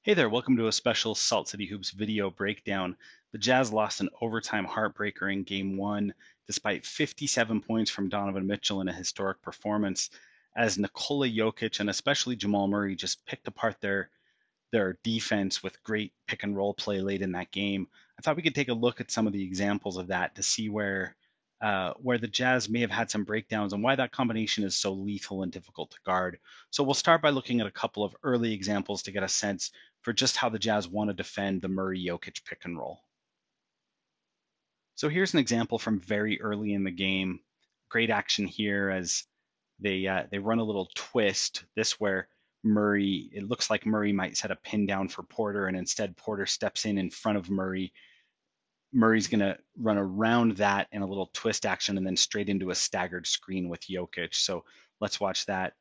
Hey there, welcome to a special Salt City Hoops video breakdown. The Jazz lost an overtime heartbreaker in game one, despite 57 points from Donovan Mitchell in a historic performance, as Nikola Jokic and especially Jamal Murray just picked apart their defense with great pick and roll play late in that game. I thought we could take a look at some of the examples of that to see where the Jazz may have had some breakdowns and why that combination is so lethal and difficult to guard. So we'll start by looking at a couple of early examples to get a sense for just how the Jazz want to defend the Murray Jokic pick and roll. So here's an example from very early in the game. Great action here as they run a little twist. This where Murray, it looks like Murray might set a pin down for Porter, and instead Porter steps in front of Murray. Murray's going to run around that in a little twist action and then straight into a staggered screen with Jokic. So let's watch that.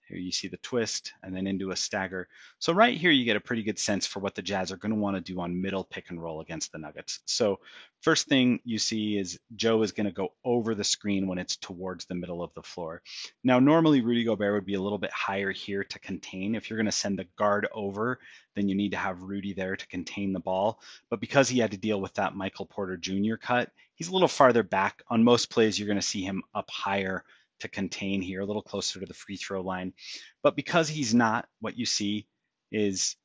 Here you see the twist and then into a stagger. So right here, you get a pretty good sense for what the Jazz are going to want to do on middle pick and roll against the Nuggets. So first thing you see is Joe is going to go over the screen when it's towards the middle of the floor. Now, normally Rudy Gobert would be a little bit higher here to contain. If you're going to send the guard over, then you need to have Rudy there to contain the ball. But because he had to deal with that Michael Porter Jr. cut, he's a little farther back. On most plays, you're going to see him up higher to contain here, a little closer to the free throw line. But because he's not, what you see is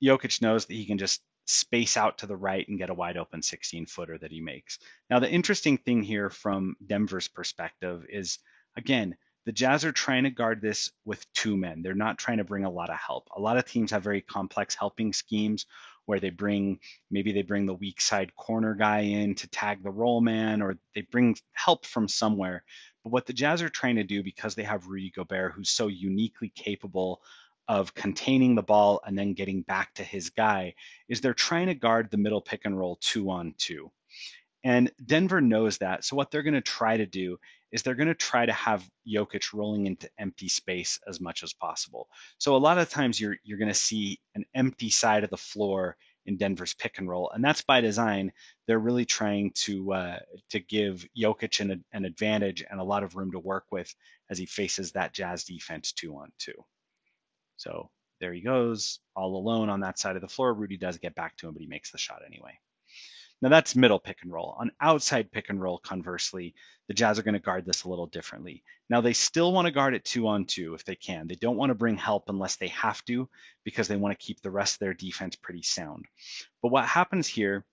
Jokic knows that he can just space out to the right and get a wide open 16-footer that he makes. Now, the interesting thing here from Denver's perspective is, again, the Jazz are trying to guard this with two men. They're not trying to bring a lot of help. A lot of teams have very complex helping schemes where maybe they bring the weak side corner guy in to tag the roll man, or they bring help from somewhere. But what the Jazz are trying to do, because they have Rudy Gobert, who's so uniquely capable of containing the ball and then getting back to his guy, is they're trying to guard the middle pick and roll 2-on-2. And Denver knows that. So what they're going to try to do is they're going to try to have Jokic rolling into empty space as much as possible. So a lot of times you're going to see an empty side of the floor in Denver's pick and roll, and that's by design. They're really trying to give Jokic an advantage and a lot of room to work with as he faces that Jazz defense 2-on-2. So there he goes, all alone on that side of the floor. Rudy does get back to him, but he makes the shot anyway. Now that's middle pick and roll. On outside pick and roll, conversely, the Jazz are going to guard this a little differently. Now they still want to guard it 2-on-2 if they can. They don't want to bring help unless they have to, because they want to keep the rest of their defense pretty sound. But what happens here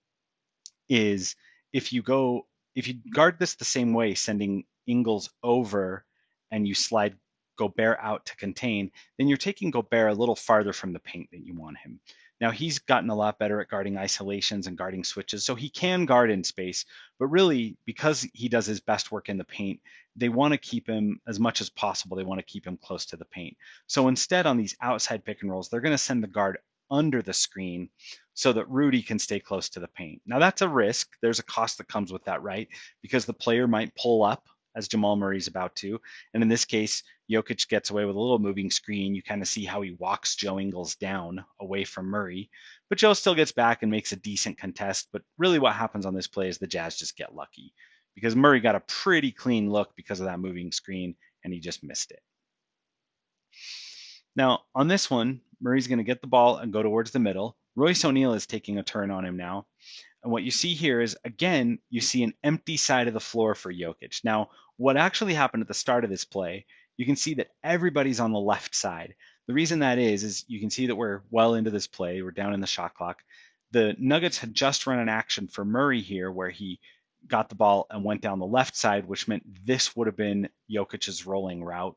is if you guard this the same way, sending Ingles over and you slide Gobert out to contain, then you're taking Gobert a little farther from the paint than you want him. Now he's gotten a lot better at guarding isolations and guarding switches, so he can guard in space, but really because he does his best work in the paint, they want to keep him as much as possible. They want to keep him close to the paint. So instead on these outside pick and rolls, they're going to send the guard under the screen so that Rudy can stay close to the paint. Now that's a risk. There's a cost that comes with that, right? Because the player might pull up as Jamal Murray's about to. And in this case, Jokic gets away with a little moving screen. You kind of see how he walks Joe Ingles down away from Murray. But Joe still gets back and makes a decent contest. But really what happens on this play is the Jazz just get lucky because Murray got a pretty clean look because of that moving screen and he just missed it. Now, on this one, Murray's going to get the ball and go towards the middle. Royce O'Neal is taking a turn on him now. And what you see here is, again, you see an empty side of the floor for Jokic. Now, what actually happened at the start of this play, you can see that everybody's on the left side. The reason that is you can see that we're well into this play. We're down in the shot clock. The Nuggets had just run an action for Murray here where he got the ball and went down the left side, which meant this would have been Jokic's rolling route.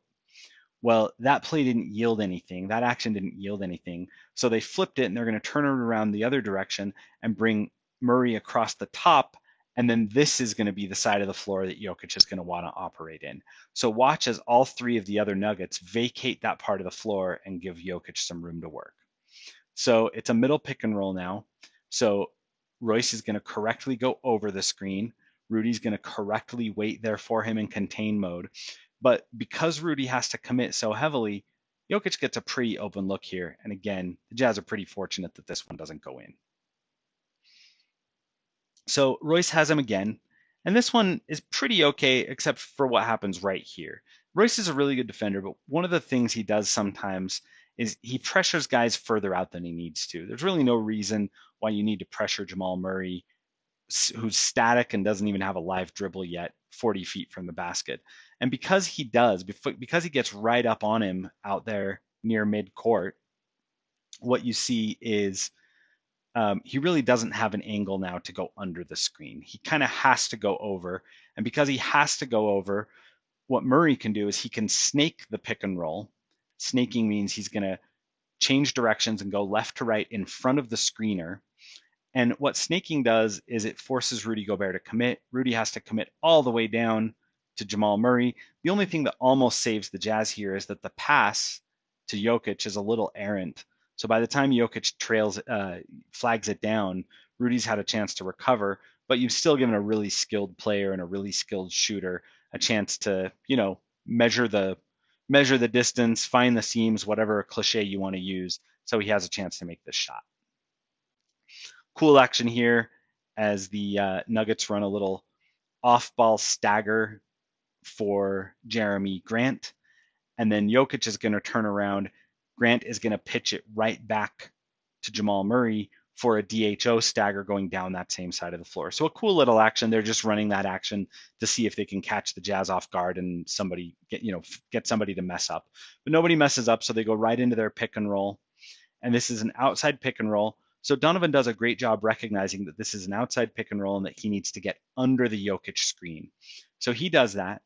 Well, that play didn't yield anything. That action didn't yield anything. So they flipped it and they're going to turn it around the other direction and bring Murray across the top. And then this is going to be the side of the floor that Jokic is going to want to operate in. So watch as all three of the other Nuggets vacate that part of the floor and give Jokic some room to work. So it's a middle pick and roll now. So Royce is going to correctly go over the screen. Rudy's going to correctly wait there for him in contain mode. But because Rudy has to commit so heavily, Jokic gets a pretty open look here. And again, the Jazz are pretty fortunate that this one doesn't go in. So Royce has him again. And this one is pretty okay, except for what happens right here. Royce is a really good defender, but one of the things he does sometimes is he pressures guys further out than he needs to. There's really no reason why you need to pressure Jamal Murray, who's static and doesn't even have a live dribble yet, 40 feet from the basket. And because he does, because he gets right up on him out there near midcourt, what you see is he really doesn't have an angle now to go under the screen. He kind of has to go over. And because he has to go over, what Murray can do is he can snake the pick and roll. Snaking means he's going to change directions and go left to right in front of the screener. And what snaking does is it forces Rudy Gobert to commit. Rudy has to commit all the way down to Jamal Murray. The only thing that almost saves the Jazz here is that the pass to Jokic is a little errant. So by the time Jokic flags it down, Rudy's had a chance to recover, but you've still given a really skilled player and a really skilled shooter a chance to, measure the distance, find the seams, whatever cliche you want to use, so he has a chance to make this shot. Cool action here as the Nuggets run a little off-ball stagger for Jeremy Grant. And then Jokic is going to turn around. Grant is going to pitch it right back to Jamal Murray for a DHO stagger going down that same side of the floor. So a cool little action. They're just running that action to see if they can catch the Jazz off guard and get somebody to mess up. But nobody messes up, so they go right into their pick and roll. And this is an outside pick and roll. So Donovan does a great job recognizing that this is an outside pick and roll and that he needs to get under the Jokic screen. So he does that.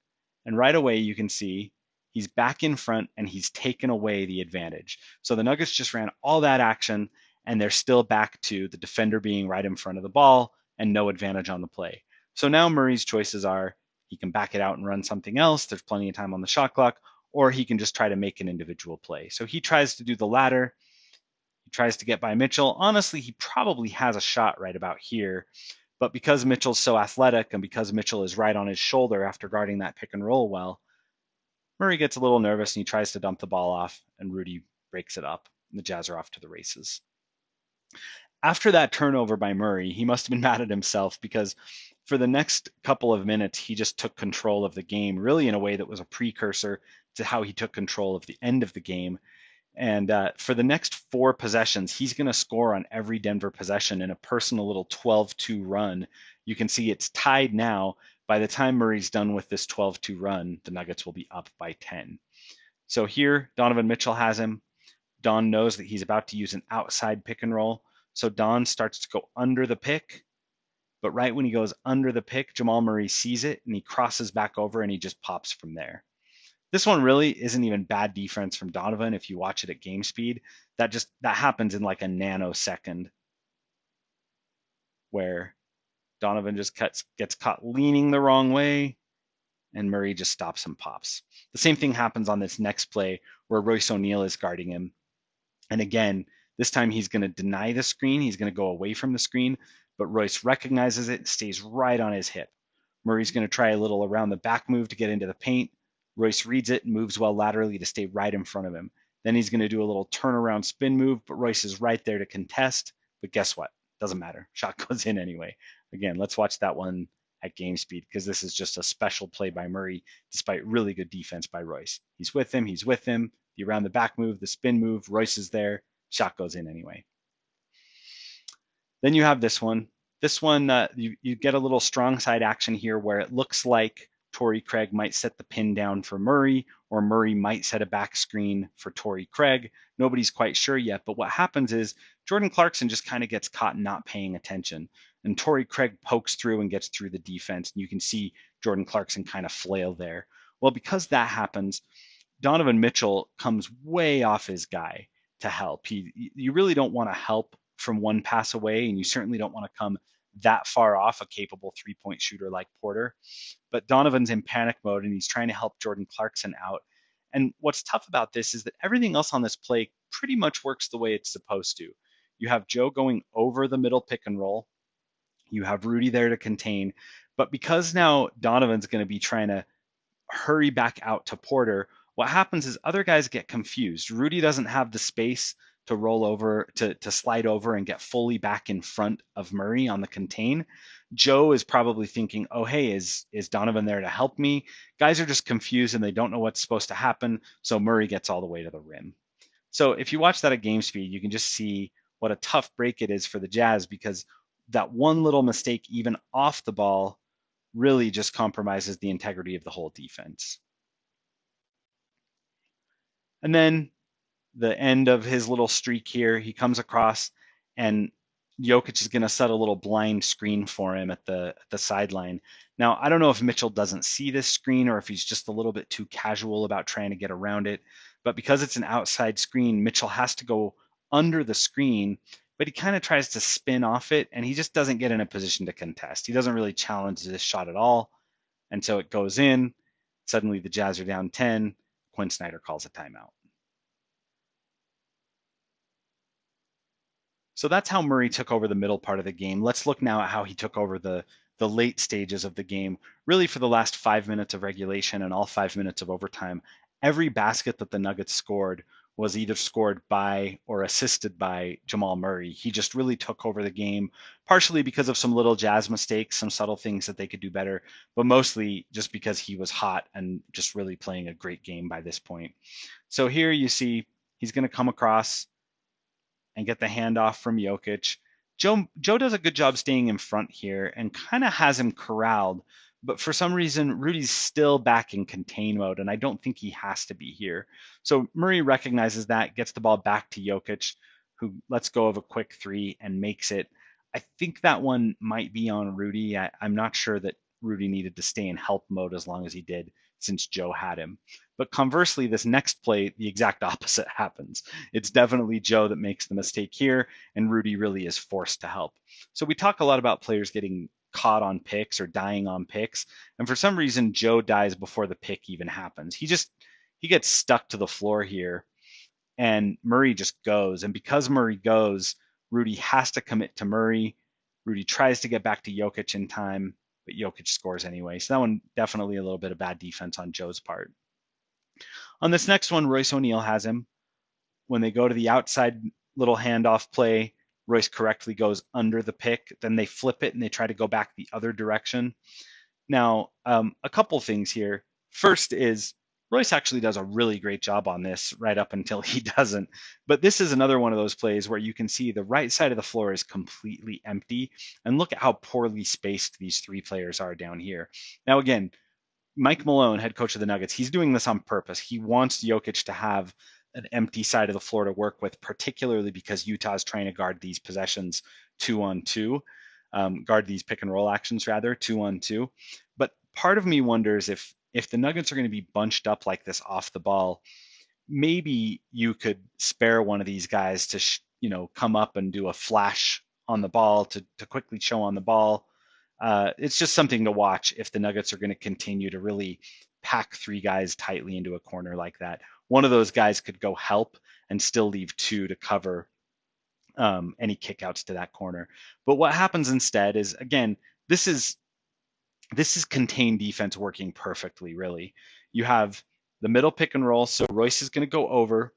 And right away you can see he's back in front and he's taken away the advantage. So the Nuggets just ran all that action and they're still back to the defender being right in front of the ball and no advantage on the play. So now Murray's choices are he can back it out and run something else. There's plenty of time on the shot clock, or he can just try to make an individual play. So he tries to do the latter. He tries to get by Mitchell. Honestly, he probably has a shot right about here. But because Mitchell's so athletic and because Mitchell is right on his shoulder after guarding that pick and roll well, Murray gets a little nervous and he tries to dump the ball off, and Rudy breaks it up. And the Jazz are off to the races. After that turnover by Murray, he must have been mad at himself because for the next couple of minutes, he just took control of the game, really in a way that was a precursor to how he took control of the end of the game. And for the next 4 possessions, he's going to score on every Denver possession in a personal little 12-2 run. You can see it's tied now. By the time Murray's done with this 12-2 run, the Nuggets will be up by 10. So here, Donovan Mitchell has him. Don knows that he's about to use an outside pick and roll. So Don starts to go under the pick. But right when he goes under the pick, Jamal Murray sees it and he crosses back over and he just pops from there. This one really isn't even bad defense from Donovan if you watch it at game speed. That happens in like a nanosecond where Donovan just gets caught leaning the wrong way and Murray just stops and pops. The same thing happens on this next play where Royce O'Neal is guarding him. And again, this time he's going to deny the screen. He's going to go away from the screen, but Royce recognizes it and stays right on his hip. Murray's going to try a little around the back move to get into the paint. Royce reads it and moves well laterally to stay right in front of him. Then he's going to do a little turnaround spin move, but Royce is right there to contest. But guess what? Doesn't matter. Shot goes in anyway. Again, let's watch that one at game speed because this is just a special play by Murray despite really good defense by Royce. He's with him. The around the back move, the spin move, Royce is there. Shot goes in anyway. Then you have this one. This one, you get a little strong side action here where it looks like Torrey Craig might set the pin down for Murray, or Murray might set a back screen for Torrey Craig. Nobody's quite sure yet, but what happens is Jordan Clarkson just kind of gets caught not paying attention, and Torrey Craig pokes through and gets through the defense, and you can see Jordan Clarkson kind of flail there. Well, because that happens, Donovan Mitchell comes way off his guy to help. You really don't want to help from one pass away, and you certainly don't want to come that far off a capable three-point shooter like Porter. But Donovan's in panic mode and he's trying to help Jordan Clarkson out. And what's tough about this is that everything else on this play pretty much works the way it's supposed to. You have Joe going over the middle pick and roll. You have Rudy there to contain. But because now Donovan's going to be trying to hurry back out to Porter, what happens is other guys get confused. Rudy doesn't have the space to roll over, to slide over and get fully back in front of Murray on the contain. Joe is probably thinking, oh, hey, is Donovan there to help me? Guys are just confused and they don't know what's supposed to happen, so Murray gets all the way to the rim. So if you watch that at game speed, you can just see what a tough break it is for the Jazz, because that one little mistake, even off the ball, really just compromises the integrity of the whole defense. And then the end of his little streak here, he comes across, and Jokic is going to set a little blind screen for him at the sideline. Now, I don't know if Mitchell doesn't see this screen or if he's just a little bit too casual about trying to get around it. But because it's an outside screen, Mitchell has to go under the screen, but he kind of tries to spin off it, and he just doesn't get in a position to contest. He doesn't really challenge this shot at all. And so it goes in. Suddenly the Jazz are down 10. Quinn Snyder calls a timeout. So that's how Murray took over the middle part of the game. Let's look now at how he took over the late stages of the game. Really, for the last 5 minutes of regulation and all 5 minutes of overtime, every basket that the Nuggets scored was either scored by or assisted by Jamal Murray. He just really took over the game, partially because of some little Jazz mistakes, some subtle things that they could do better, but mostly just because he was hot and just really playing a great game by this point. So here you see he's going to come across and get the handoff from Jokic. Joe does a good job staying in front here and kind of has him corralled, but for some reason Rudy's still back in contain mode, and I don't think he has to be here. So Murray recognizes that, gets the ball back to Jokic, who lets go of a quick three and makes it. I think that one might be on Rudy. I'm not sure that Rudy needed to stay in help mode as long as he did, since Joe had him. But conversely, this next play, the exact opposite happens. It's definitely Joe that makes the mistake here, and Rudy really is forced to help. So we talk a lot about players getting caught on picks or dying on picks, and for some reason Joe dies before the pick even happens. He gets stuck to the floor here, and Murray just goes. And because Murray goes, Rudy has to commit to Murray. Rudy tries to get back to Jokic in time, but Jokic scores anyway. So that one definitely a little bit of bad defense on Joe's part. On this next one, Royce O'Neal has him. When they go to the outside little handoff play, Royce correctly goes under the pick. Then they flip it and they try to go back the other direction. Now, a couple things here. First is Royce actually does a really great job on this right up until he doesn't. But this is another one of those plays where you can see the right side of the floor is completely empty. And look at how poorly spaced these three players are down here. Now, again, Mike Malone, head coach of the Nuggets, he's doing this on purpose. He wants Jokic to have an empty side of the floor to work with, particularly because Utah's trying to guard these possessions 2-on-2, guard these pick and roll actions rather 2-on-2. But part of me wonders if the Nuggets are going to be bunched up like this off the ball, maybe you could spare one of these guys to come up and do a flash on the ball to quickly show on the ball. It's just something to watch if the Nuggets are going to continue to really pack three guys tightly into a corner like that. One of those guys could go help and still leave two to cover any kickouts to that corner. But what happens instead is, again, this is contained defense working perfectly, really. You have the middle pick and roll, so Royce is going to go over.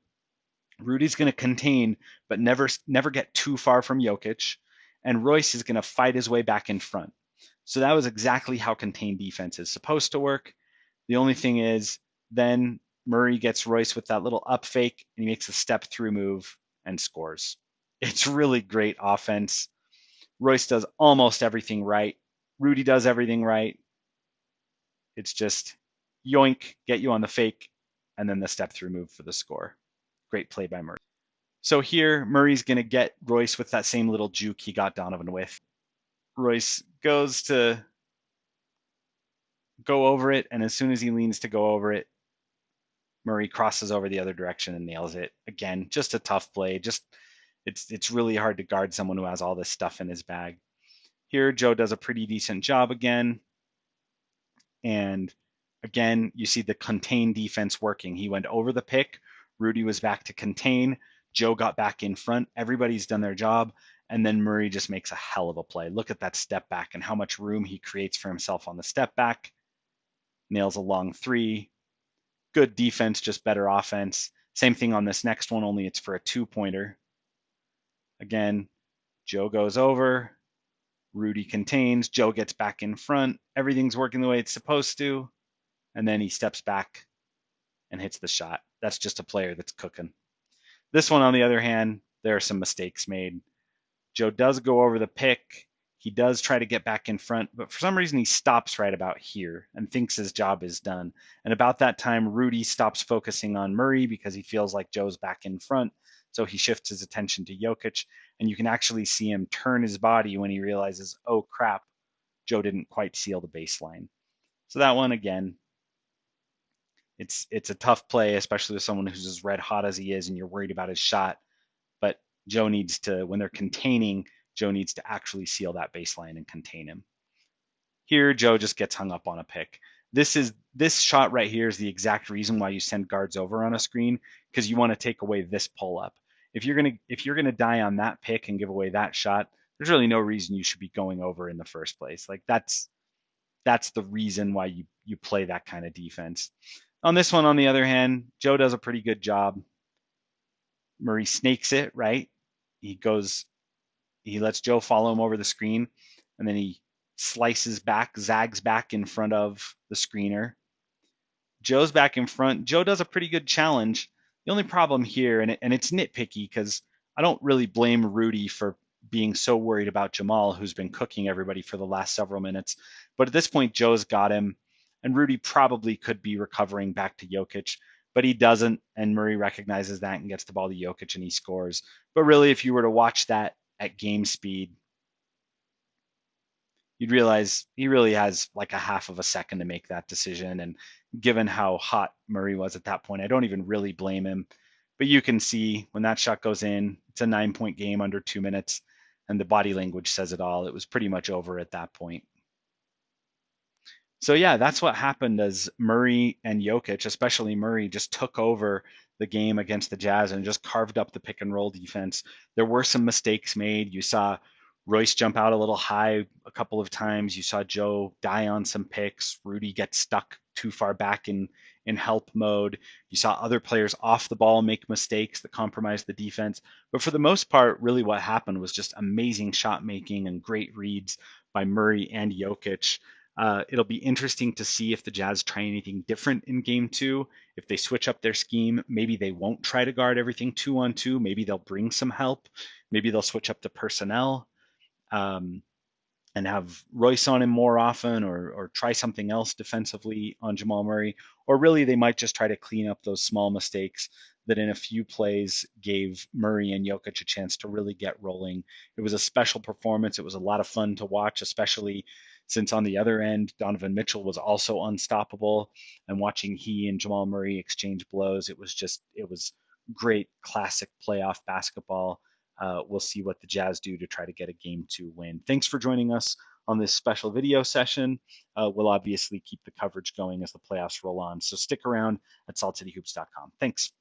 Rudy's going to contain, but never get too far from Jokic, and Royce is going to fight his way back in front. So that was exactly how contained defense is supposed to work. The only thing is, then Murray gets Royce with that little up fake, and he makes a step through move and scores. It's really great offense. Royce does almost everything right. Rudy does everything right. It's just yoink, get you on the fake, and then the step through move for the score. Great play by Murray. So here, Murray's going to get Royce with that same little juke he got Donovan with. Royce goes to go over it, and as soon as he leans to go over it, Murray crosses over the other direction and nails it. Again, just a tough play. It's really hard to guard someone who has all this stuff in his bag. Here, Joe does a pretty decent job again. And again, you see the contain defense working. He went over the pick. Rudy was back to contain. Joe got back in front. Everybody's done their job. And then Murray just makes a hell of a play. Look at that step back and how much room he creates for himself on the step back. Nails a long three. Good defense, just better offense. Same thing on this next one, only it's for a two-pointer. Again, Joe goes over. Rudy contains. Joe gets back in front. Everything's working the way it's supposed to. And then he steps back and hits the shot. That's just a player that's cooking. This one, on the other hand, there are some mistakes made. Joe does go over the pick. He does try to get back in front, but for some reason he stops right about here and thinks his job is done. And about that time, Rudy stops focusing on Murray because he feels like Joe's back in front. So he shifts his attention to Jokic, and you can actually see him turn his body when he realizes, oh crap, Joe didn't quite seal the baseline. So that one, again, it's a tough play, especially with someone who's as red hot as he is, and you're worried about his shot. But Joe needs to, when they're containing, Joe needs to actually seal that baseline and contain him. Here, Joe just gets hung up on a pick. This shot right here is the exact reason why you send guards over on a screen, because you want to take away this pull up. If you're gonna die on that pick and give away that shot, there's really no reason you should be going over in the first place. Like that's the reason why you play that kind of defense. On this one, on the other hand, Joe does a pretty good job. Murray snakes it, right? He goes, he lets Joe follow him over the screen, and then he slices back, zags back in front of the screener. Joe's back in front. Joe does a pretty good challenge. The only problem here, and it's nitpicky because I don't really blame Rudy for being so worried about Jamal, who's been cooking everybody for the last several minutes. But at this point, Joe's got him, and Rudy probably could be recovering back to Jokic, but he doesn't, and Murray recognizes that and gets the ball to Jokic, and he scores. But really, if you were to watch that at game speed, you'd realize he really has like a half of a second to make that decision. And given how hot Murray was at that point, I don't even really blame him. But you can see when that shot goes in, it's a 9 point game under 2 minutes, and the body language says it all. It was pretty much over at that point. So yeah, that's what happened as Murray and Jokic, especially Murray, just took over the game against the Jazz and just carved up the pick and roll defense. There were some mistakes made. You saw Royce jump out a little high a couple of times. You saw Joe die on some picks. Rudy get stuck too far back in help mode. You saw other players off the ball make mistakes that compromised the defense. But for the most part, really what happened was just amazing shot making and great reads by Murray and Jokic. It'll be interesting to see if the Jazz try anything different in game two. If they switch up their scheme, maybe they won't try to guard everything 2-on-2. Maybe they'll bring some help. Maybe they'll switch up the personnel. And have Royce on him more often, or try something else defensively on Jamal Murray. Or really, they might just try to clean up those small mistakes that in a few plays gave Murray and Jokic a chance to really get rolling. It was a special performance. It was a lot of fun to watch, especially since on the other end, Donovan Mitchell was also unstoppable. And watching he and Jamal Murray exchange blows, it was great classic playoff basketball. We'll see what the Jazz do to try to get a game two win. Thanks for joining us on this special video session. We'll obviously keep the coverage going as the playoffs roll on. So stick around at saltcityhoops.com. Thanks.